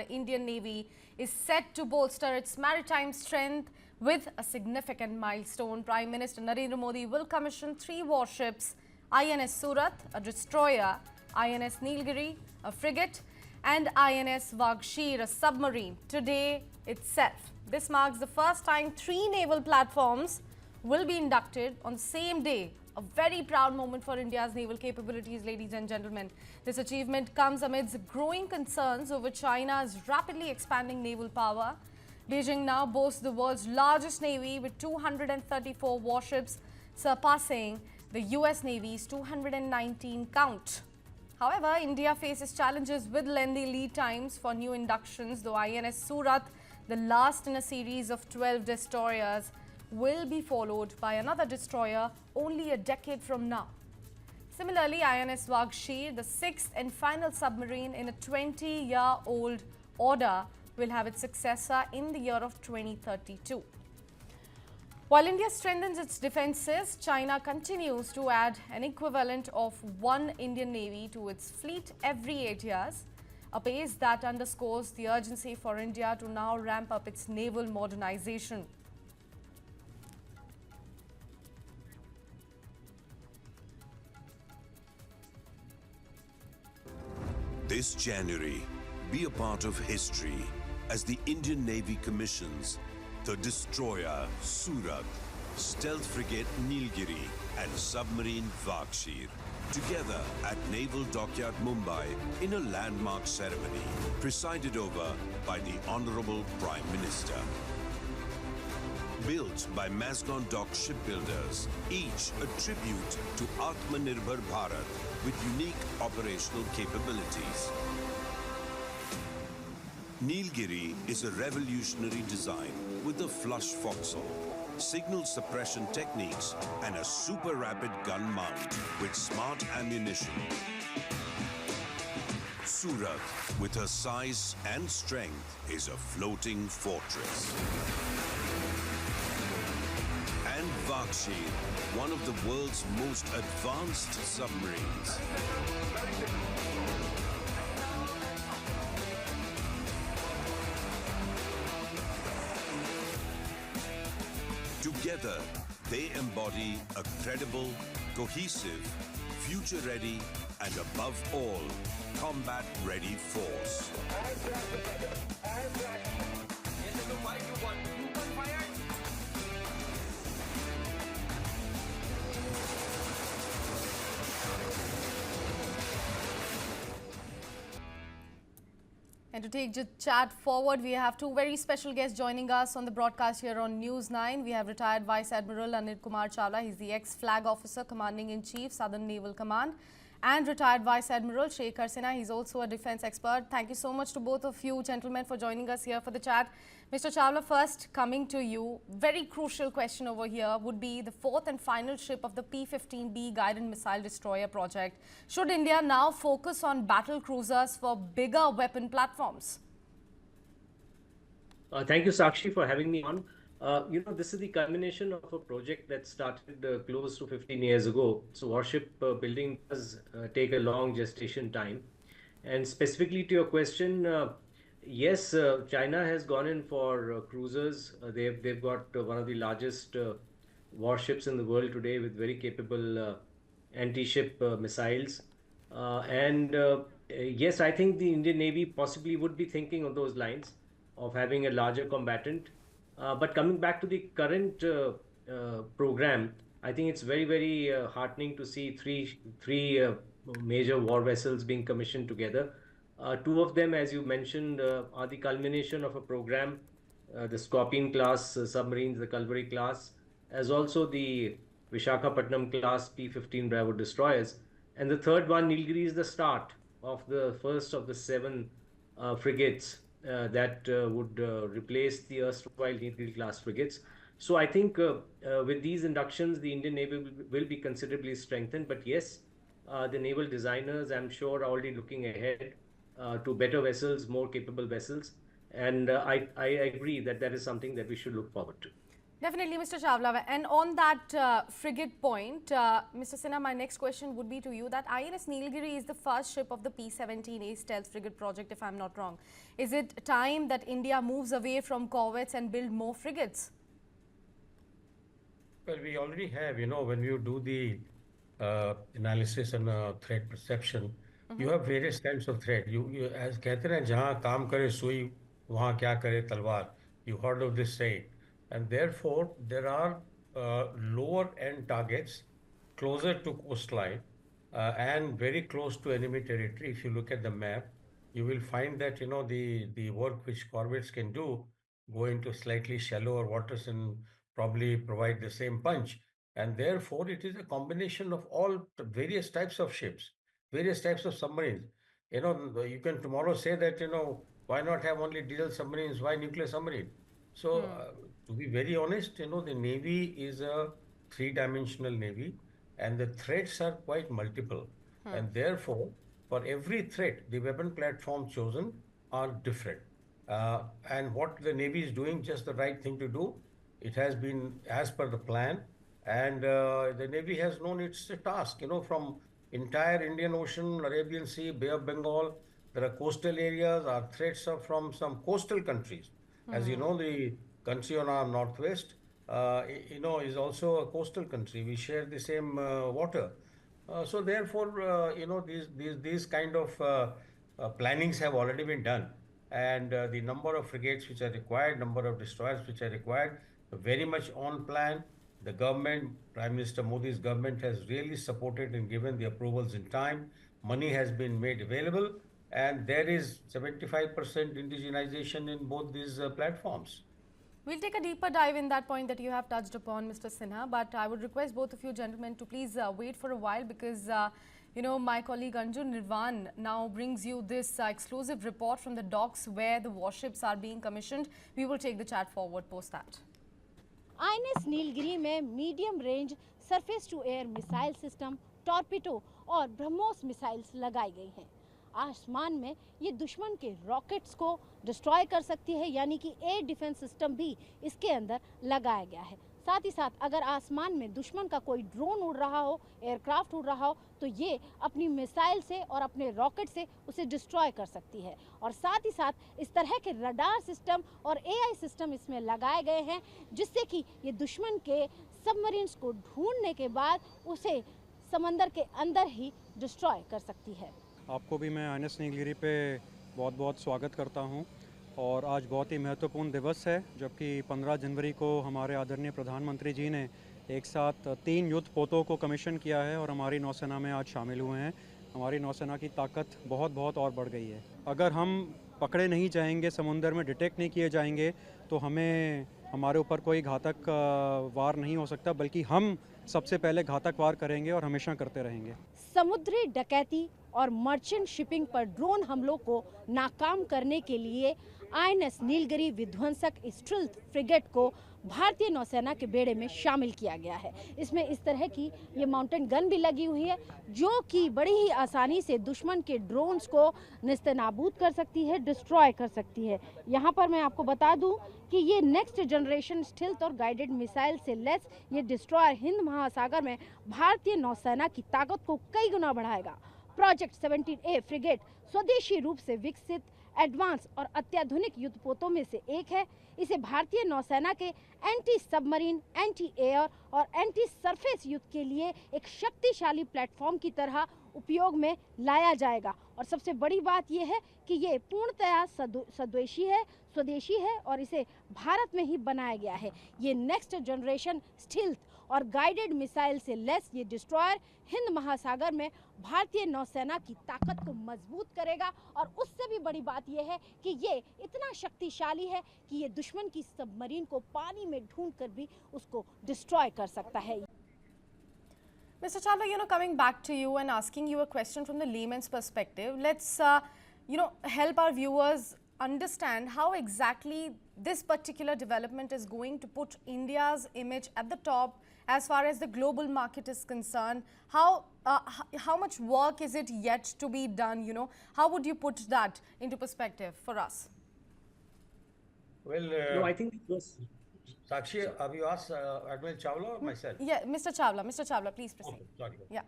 the Indian Navy is set to bolster its maritime strength with a significant milestone. Prime Minister Narendra Modi will commission 3 warships: INS Surat, a destroyer; INS Nilgiri, a frigate; and INS Vagsheer, a submarine, today itself. This marks the first time 3 naval platforms will be inducted on the same day. A very proud moment for India's naval capabilities, ladies and gentlemen. This achievement comes amidst growing concerns over China's rapidly expanding naval power. Beijing now boasts the world's largest navy with 234 warships, surpassing the US Navy's 219 count. However, India faces challenges with lengthy lead times for new inductions, though INS Surat, the last in a series of 12 destroyers, will be followed by another destroyer only a decade from now. Similarly, INS Vagsheer, the 6th and final submarine in a 20-year-old order, will have its successor in the year of 2032. While India strengthens its defences, China continues to add an equivalent of 1 Indian Navy to its fleet every 8 years, a pace that underscores the urgency for India to now ramp up its naval modernization. This January, be a part of history as the Indian Navy commissions the destroyer Surat, stealth frigate Nilgiri and submarine Vagsheer together at Naval Dockyard Mumbai in a landmark ceremony presided over by the Honorable Prime Minister. Built by Mazagon Dock shipbuilders, each a tribute to Atmanirbhar Bharat with unique operational capabilities. Nilgiri is a revolutionary design with a flush forecastle, signal suppression techniques and a super rapid gun mount with smart ammunition. Surat, with her size and strength, is a floating fortress. And Vagsheer, one of the world's most advanced submarines. Together, they embody a credible, cohesive, future-ready, and above all, combat-ready force. And to take the chat forward, we have 2 very special guests joining us on the broadcast here on News 9. We have retired Vice Admiral Anil Kumar Chawla. He's the ex-flag officer, Commanding-in-Chief, Southern Naval Command. And retired Vice Admiral Shekhar Sinha. He's also a defense expert. Thank you so much to both of you gentlemen for joining us here for the chat. Mr. Chawla, first coming to you, very crucial question over here would be the 4th and final ship of the P-15B guided missile destroyer project. Should India now focus on battle cruisers for bigger weapon platforms? Thank you, Sakshi, for having me on. This is the culmination of a project that started close to 15 years ago. So warship building does take a long gestation time. And specifically to your question, yes, China has gone in for cruisers. They've got one of the largest warships in the world today with very capable anti-ship missiles. Yes, I think the Indian Navy possibly would be thinking of those lines of having a larger combatant. But coming back to the current program, I think it's very, very heartening to see three major war vessels being commissioned together. 2 of them, as you mentioned, are the culmination of a program, the Scorpion class submarines, the Kalvari class, as also the Vishakhapatnam class P-15 Bravo destroyers. And the third one, Nilgiri, is the start of the first of the 7 frigates that would replace the erstwhile Nilgiri class frigates. So I think with these inductions, the Indian Navy will be considerably strengthened. But yes, the naval designers, I'm sure, are already looking ahead to better vessels, more capable vessels. And I agree that that is something that we should look forward to. Definitely, Mr. Chawla. And on that frigate point, Mr. Sinha, my next question would be to you that INS Nilgiri is the first ship of the P-17A stealth frigate project, if I'm not wrong. Is it time that India moves away from corvettes and build more frigates? Well, we already have, when you do the analysis and threat perception, you have various kinds of threat. You as कहते हैं जहाँ काम करे सुई वहाँ क्या करे तलवार. You heard of this saying, and therefore there are lower end targets closer to coastline and very close to enemy territory. If you look at the map, you will find that the work which corvettes can do go into slightly shallower waters and probably provide the same punch. And therefore, it is a combination of all the various types of ships, various types of submarines. You can tomorrow say that, why not have only diesel submarines? Why nuclear submarine? So, to be very honest, the Navy is a three-dimensional Navy, and the threats are quite multiple. And therefore, for every threat, the weapon platform chosen are different. And what the Navy is doing, just the right thing to do. It has been as per the plan, and the Navy has known its task, from entire Indian Ocean, Arabian Sea, Bay of Bengal. There are coastal areas. Our threats are from some coastal countries. As you know, the country on our northwest, is also a coastal country. We share the same water. So therefore, these kind of plannings have already been done, and the number of frigates which are required, number of destroyers which are required, very much on plan. The government, Prime Minister Modi's government, has really supported and given the approvals in time. Money has been made available, and there is 75% indigenization in both these platforms. We'll take a deeper dive in that point that you have touched upon, Mr. Sinha, but I would request both of you gentlemen to please wait for a while, because my colleague Anju Nirvan now brings you this exclusive report from the docks where the warships are being commissioned. We will take the chat forward post that. INS Nilgiri में medium range surface to air missile system, torpedo और BrahMos missiles लगाई गई हैं। आसमान में ये दुश्मन के रॉकेट्स को डिस्ट्रॉय कर सकती है, यानी कि एयर डिफेंस सिस्टम भी इसके अंदर लगाया गया है। साथ ही साथ अगर आसमान में दुश्मन का कोई ड्रोन उड़ रहा हो, एयरक्राफ्ट उड़ रहा हो, तो ये अपनी मिसाइल से और अपने रॉकेट से उसे डिस्ट्रॉय कर सकती है। और साथ ही साथ इस तरह के रडार सिस्टम और एआई सिस्टम इसमें लगाए गए हैं, जिससे कि ये दुश्मन के सबमरीन्स को ढूंढने के बाद उसे समंदर के अंदर ही डिस्ट्रॉय कर सकती है। आपको भी मैं INS नीलगिरी पे बहुत बहुत स्वागत करता हूं, और आज बहुत ही महत्वपूर्ण दिवस है, जबकि 15 जनवरी को हमारे आदरणीय प्रधानमंत्री जी ने एक साथ 3 युद्ध पोतों को कमीशन किया है और हमारी नौसेना में आज शामिल हुए हैं। हमारी नौसेना की ताकत बहुत और बढ़ गई है। अगर हम पकड़े नहीं जाएंगे, समुंदर में डिटेक्ट नहीं किए जाएंगे, तो हमारे ऊपर कोई घातक वार नहीं हो सकता, बल्कि हम सबसे पहले घातक वार करेंगे और हमेशा करते रहेंगे। समुद्री डकैती और मर्चेंट शिपिंग पर ड्रोन हमलों को नाकाम करने के लिए INS नीलगिरी विध्वंसक स्टील्थ फ्रिगेट को भारतीय नौसेना के बेड़े में शामिल किया गया है। इसमें इस तरह की ये माउंटेन गन भी लगी हुई है, जो कि बड़ी ही आसानी से दुश्मन के ड्रोन्स को नेस्तनाबूद कर सकती है, डिस्ट्रॉय कर सकती है। यहाँ पर मैं आपको बता दूं कि ये नेक्स्ट जनरेशन स्टील्थ और गाइडेड मिसाइल से लेस ये डिस्ट्रॉयर हिंद महासागर में भारतीय नौसेना की ताकत को कई गुना बढ़ाएगा। प्रोजेक्ट 17A फ्रिगेट स्वदेशी रूप से विकसित एडवांस और अत्याधुनिक युद्धपोतों में से एक है। इसे भारतीय नौसेना के एंटी सबमरीन, एंटी एयर और एंटी सरफेस युद्ध के लिए एक शक्तिशाली प्लेटफॉर्म की तरह उपयोग में लाया जाएगा। और सबसे बड़ी बात यह है कि ये पूर्णतया स्वदेशी है और इसे भारत में ही बनाया गया है। ये नेक्स्ट जनरेशन स्टील्थ और गाइडेड मिसाइल से लेस ये डिस्ट्रॉयर हिंद महासागर में भारतीय नौसेना की ताकत को मजबूत करेगा। और उससे भी बड़ी बात यह है कि ये इतना शक्तिशाली है कि ये दुश्मन की सबमरीन को पानी में ढूंढकर भी उसको डिस्ट्रॉय कर सकता है। Mr. Chawla, coming back to you and asking you a question from the layman's perspective, let's, help our viewers understand how exactly this particular development is going to put India's image at the top as far as the global market is concerned. How much work is it yet to be done? How would you put that into perspective for us? Well, No, I think Sakshi, have you asked Admiral Chawla or myself? Yeah, Mr. Chawla. Mr. Chawla, please proceed. Okay, sorry. Yeah.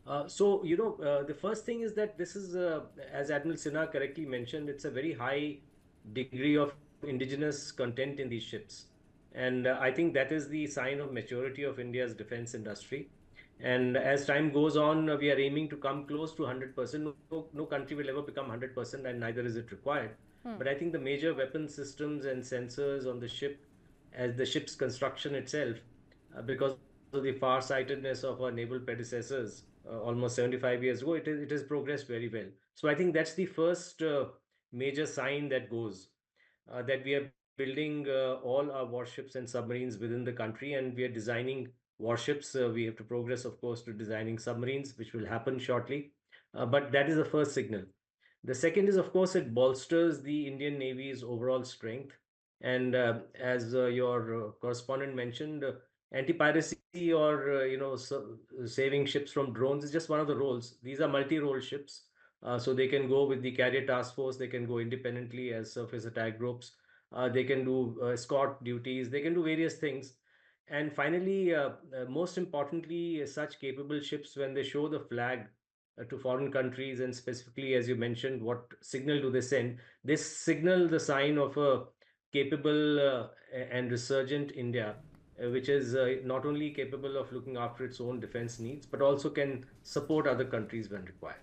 The first thing is that this is, as Admiral Sinha correctly mentioned, it's a very high degree of indigenous content in these ships. And I think that is the sign of maturity of India's defense industry. And as time goes on, we are aiming to come close to 100%. No country will ever become 100%, and neither is it required. But I think the major weapon systems and sensors on the ship, as the ship's construction itself, because of the far-sightedness of our naval predecessors almost 75 years ago, it has progressed very well. So I think that's the first major sign that goes that we are building all our warships and submarines within the country, and we are designing warships. We have to progress, of course, to designing submarines, which will happen shortly. But that is the first signal. The second is, of course, it bolsters the Indian Navy's overall strength. And as your correspondent mentioned, anti-piracy or saving ships from drones is just one of the roles. These are multi-role ships, so they can go with the carrier task force. They can go independently as surface attack groups. They can do escort duties. They can do various things. And finally, most importantly, such capable ships, when they show the flag to foreign countries, and specifically, as you mentioned, what signal do they send? This signal the sign of a capable and resurgent India, which is not only capable of looking after its own defense needs, but also can support other countries when required.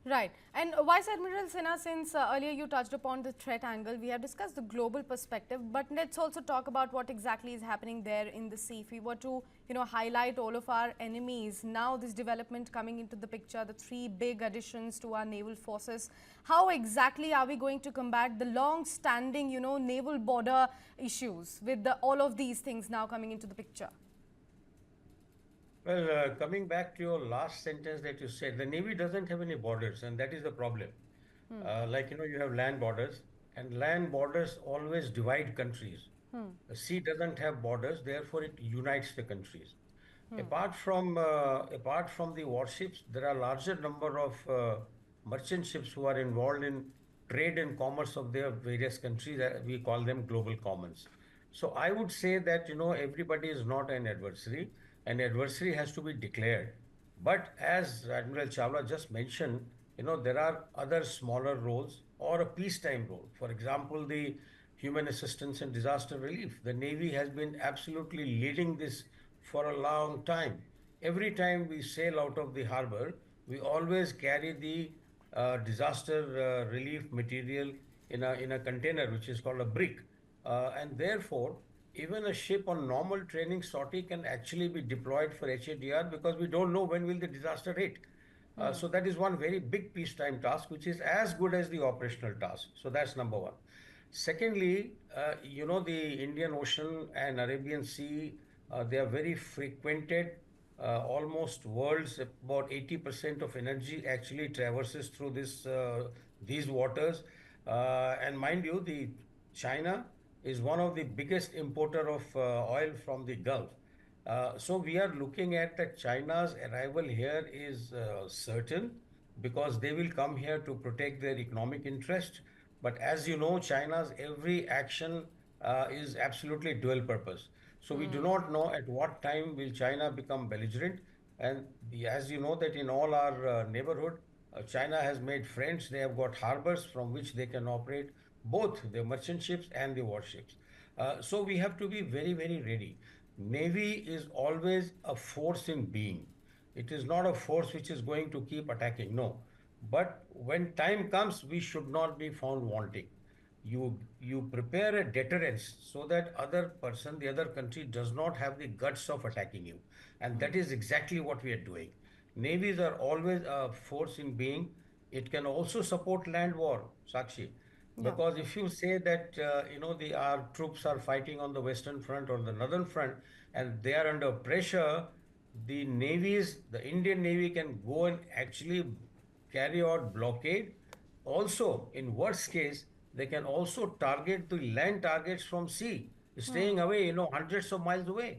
Right. And Vice Admiral Sinha, since earlier you touched upon the threat angle, we have discussed the global perspective, but let's also talk about what exactly is happening there in the sea. If we were to, highlight all of our enemies, now this development coming into the picture, the three big additions to our naval forces, how exactly are we going to combat the long-standing, naval border issues with all of these things now coming into the picture? Well, coming back to your last sentence that you said, the Navy doesn't have any borders, and that is the problem. You have land borders, and land borders always divide countries. The sea doesn't have borders, therefore it unites the countries. Apart from the warships, there are larger number of merchant ships who are involved in trade and commerce of their various countries. We call them global commons. So I would say that everybody is not an adversary. An adversary has to be declared. But as Admiral Chawla just mentioned, there are other smaller roles or a peacetime role. For example, the human assistance and disaster relief. The Navy has been absolutely leading this for a long time. Every time we sail out of the harbor, we always carry the disaster relief material in a container, which is called a brick. And therefore, even a ship on normal training sortie can actually be deployed for HADR because we don't know when will the disaster hit. So that is one very big peacetime task, which is as good as the operational task. So that's number one. Secondly, the Indian Ocean and Arabian Sea, they are very frequented. Almost world's about 80% of energy actually traverses through these waters. And mind you, the China is one of the biggest importer of oil from the Gulf. So we are looking at that China's arrival here is certain because they will come here to protect their economic interest. But as you know, China's every action is absolutely dual purpose. So we do not know at what time will China become belligerent. And as you know that in all our neighborhood, China has made friends. They have got harbors from which they can operate both the merchant ships and the warships. So we have to be very, very ready. Navy is always a force in being. It is not a force which is going to keep attacking, no. But when time comes, we should not be found wanting. You prepare a deterrence so that the other country does not have the guts of attacking you. And that is exactly what we are doing. Navies are always a force in being. It can also support land war, Sakshi. Because if you say that our troops are fighting on the western front or the northern front and they are under pressure, the Indian Navy can go and actually carry out blockade. Also, in worst case, they can also target the land targets from sea, staying away, hundreds of miles away.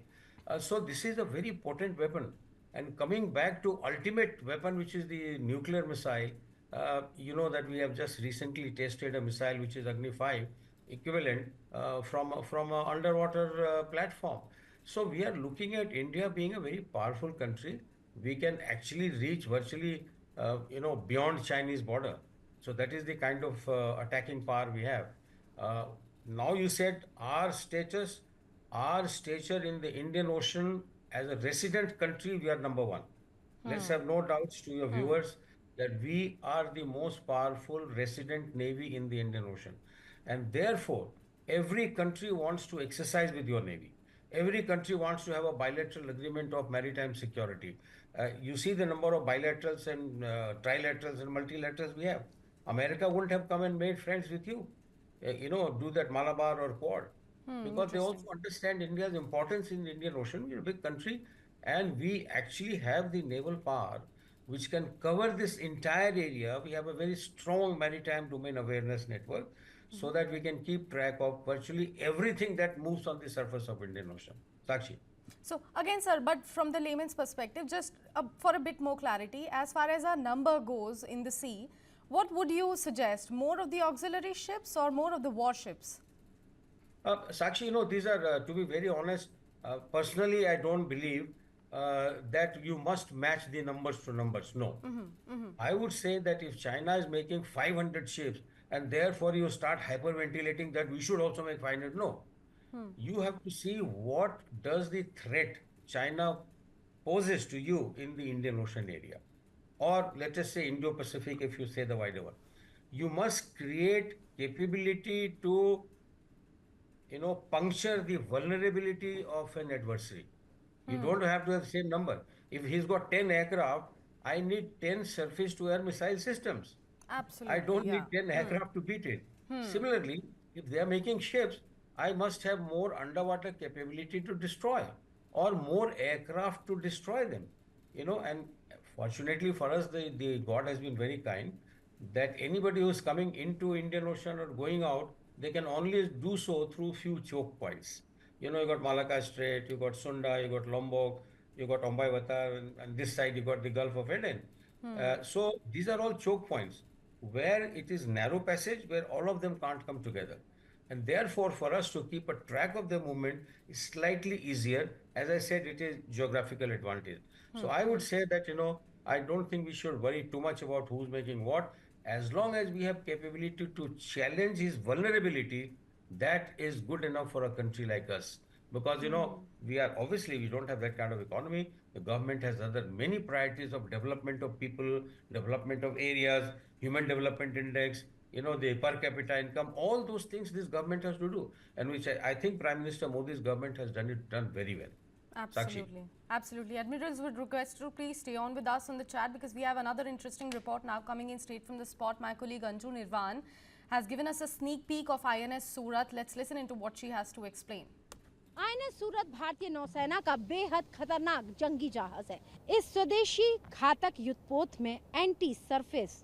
So this is a very potent weapon. And coming back to ultimate weapon, which is the nuclear missile, that we have just recently tested a missile which is Agni 5. equivalent from a underwater platform. So we are looking at India being a very powerful country. We can actually reach virtually, beyond Chinese border. So that is the kind of attacking power we have. Uh, Now you said our stature in the Indian Ocean as a resident country, we are number one. Let's have no doubts to your viewers that we are the most powerful resident navy in the Indian Ocean. And therefore, every country wants to exercise with your navy. Every country wants to have a bilateral agreement of maritime security. You see the number of bilaterals and trilaterals and multilaterals we have. America wouldn't have come and made friends with you, do that Malabar or Quad. Because they also understand India's importance in the Indian Ocean. We're a big country, and we actually have the naval power which can cover this entire area. We have a very strong maritime domain awareness network so that we can keep track of virtually everything that moves on the surface of Indian Ocean. Sakshi. So again, sir, but from the layman's perspective, just for a bit more clarity, as far as our number goes in the sea, what would you suggest? More of the auxiliary ships or more of the warships? Sakshi, these are, to be very honest, personally, I don't believe that you must match the numbers to numbers. No. I would say that if China is making 500 ships and therefore you start hyperventilating that we should also make 500, no. You have to see what does the threat China poses to you in the Indian Ocean area. Or let us say Indo-Pacific if you say the wider one. You must create capability to puncture the vulnerability of an adversary. You don't have to have the same number. If he's got 10 aircraft, I need 10 surface-to-air missile systems. Absolutely. I don't need 10 aircraft to beat it. Similarly, if they are making ships, I must have more underwater capability to destroy or more aircraft to destroy them. And fortunately for us, the God has been very kind that anybody who's coming into Indian Ocean or going out, they can only do so through few choke points. You got Malacca Strait, you got Sunda, you got Lombok, you got Ambaivata, and this side you got the Gulf of Aden. So these are all choke points where it is narrow passage where all of them can't come together. And therefore, for us to keep a track of the movement is slightly easier. As I said, it is geographical advantage. So I would say that, I don't think we should worry too much about who's making what. As long as we have capability to challenge his vulnerability, that is good enough for a country like us. Because, we don't have that kind of economy. The government has other many priorities of development of people, development of areas, human development index, the per capita income, all those things this government has to do. And which I think Prime Minister Modi's government has done very well. Absolutely. Sakshi. Absolutely. Admirals would request to please stay on with us on the chat because we have another interesting report now coming in straight from the spot. My colleague Anju Nirvan has given us a sneak peek of INS Surat. Let's listen into what she has to explain. INS सूरत भारतीय नौसेना का बेहद खतरनाक जंगी जहाज है। इस स्वदेशी घातक युद्धपोत में एंटी सरफेस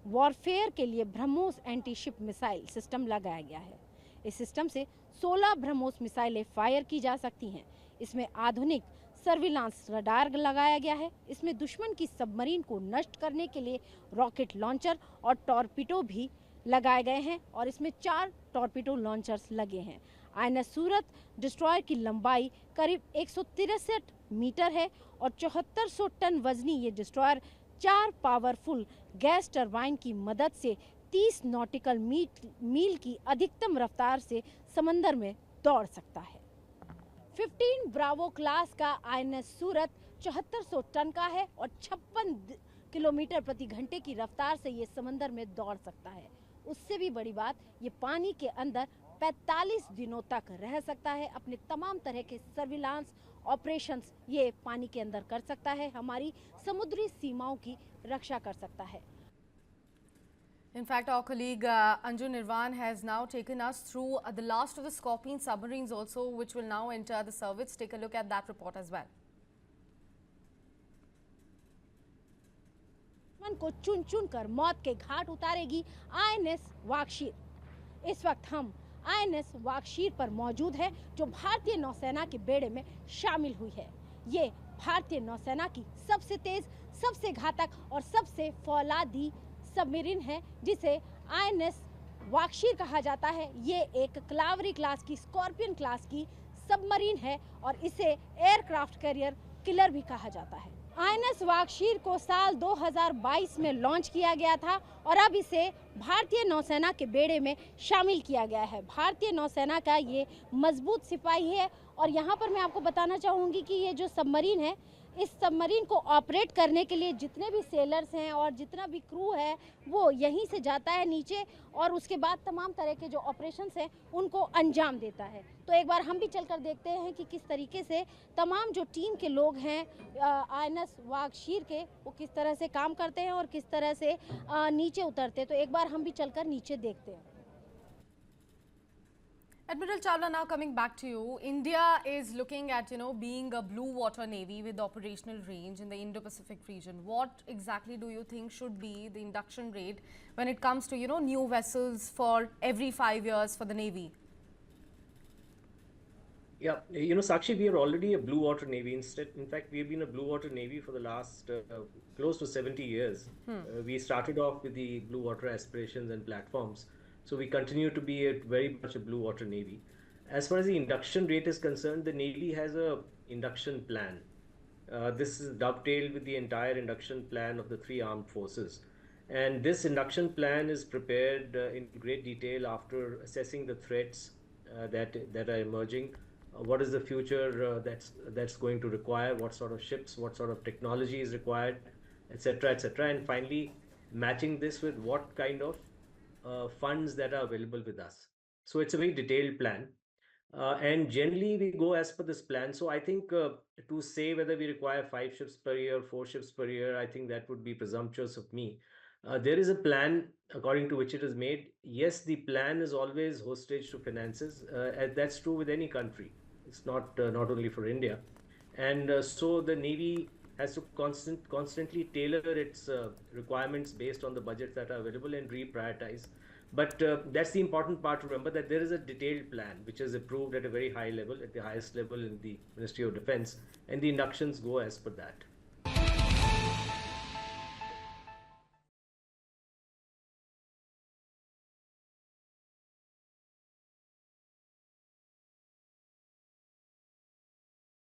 वॉरफेयर के लिए BrahMos anti ship missile system लगाया गया है। इस सिस्टम से 16 ब्रह्मोस मिसाइलें फायर की जा सकती हैं। इसमें आधुनिक सर्विलांस रडार लगाया गया है। इसमें दुश्मन की सबमरीन को नष्ट करने के लिए रॉकेट लॉन्चर और टॉर्पिडो भी लगाए गए हैं और इसमें 4 टॉर्पिडो लॉन्चर्स लगे हैं। INS सूरत डिस्ट्रॉयर की लंबाई करीब 163 मीटर है और 7400 टन वजनी ये डिस्ट्रॉयर 4 पावरफुल गैस टरबाइन की मदद से 30 नॉटिकल मील की अधिकतम रफ्तार से समंदर में दौड़ सकता है। 15 ब्रावो क्लास का INS सूरत 7400 टन का है और 56 किलोमीटर प्रति घंटे की रफ्तार से ये समंदर में दौड़ सकता है। उससे भी बड़ी बात, ये पानी के अंदर 45 दिनों तक रह सकता है। अपने तमाम तरह के सर्विलांस ऑपरेशंस ये पानी के अंदर कर सकता है, हमारी समुद्री सीमाओं की रक्षा कर सकता है। In fact, our colleague Anju Nirvan has now taken us through the last of the Scorpion submarines also, which will now enter the service. Take a look at that report as well. मन को चुन चुन कर मौत के घाट उतारेगी INS Vagsheer. इस वक्त हम INS वागशीर पर मौजूद है जो भारतीय नौसेना के बेड़े में शामिल हुई है। ये भारतीय नौसेना की सबसे तेज, सबसे घातक और सबसे फौलादी सबमरीन है जिसे INS वागशीर कहा जाता है। ये एक क्लावरी क्लास की, स्कॉर्पियन क्लास की सबमरीन है और इसे एयरक्राफ्ट कैरियर किलर भी कहा जाता है। INS वागशीर को साल 2022 में लॉन्च किया गया था और अब इसे भारतीय नौसेना के बेड़े में शामिल किया गया है। भारतीय नौसेना का ये मजबूत सिपाही है और यहाँ पर मैं आपको बताना चाहूँगी कि ये जो सबमरीन है, इस सबमरीन को ऑपरेट करने के लिए जितने भी सेलर्स हैं और जितना भी क्रू है वो यहीं से जाता है नीचे और उसके बाद तमाम तरह के जो ऑपरेशंस हैं उनको अंजाम देता है। तो एक बार हम भी चलकर देखते हैं कि किस तरीके से तमाम जो टीम के लोग हैं INS वागशीर के, वो किस तरह से काम करते हैं और किस तरह से नीचे उतरते हैं। तो एक बार हम भी चलकर नीचे देखते हैं। Admiral Chawla, now coming back to you, India is looking at, being a blue water navy with operational range in the Indo-Pacific region. What exactly do you think should be the induction rate when it comes to, new vessels for every 5 years for the Navy? Yeah, Sakshi, we are already a blue water navy. In fact, we have been a blue water navy for the last close to 70 years. We started off with the blue water aspirations and platforms. So we continue to be very much a blue water navy. As far as the induction rate is concerned, the Navy has a induction plan. This is dovetailed with the entire induction plan of the three armed forces. And this induction plan is prepared in great detail after assessing the threats that are emerging. What is the future that's going to require? What sort of ships? What sort of technology is required, etc., etc. And finally, matching this with what kind of funds that are available with us. So it's a very detailed plan. And generally we go as per this plan. So I think to say whether we require 5 ships per year, 4 ships per year, I think that would be presumptuous of me. There is a plan according to which it is made. Yes, the plan is always hostage to finances. And that's true with any country. It's not only for India. And so the Navy has to constantly tailor its requirements based on the budgets that are available and reprioritize. But that's the important part to remember, that there is a detailed plan which is approved at a very high level, at the highest level in the Ministry of Defense, and the inductions go as per that.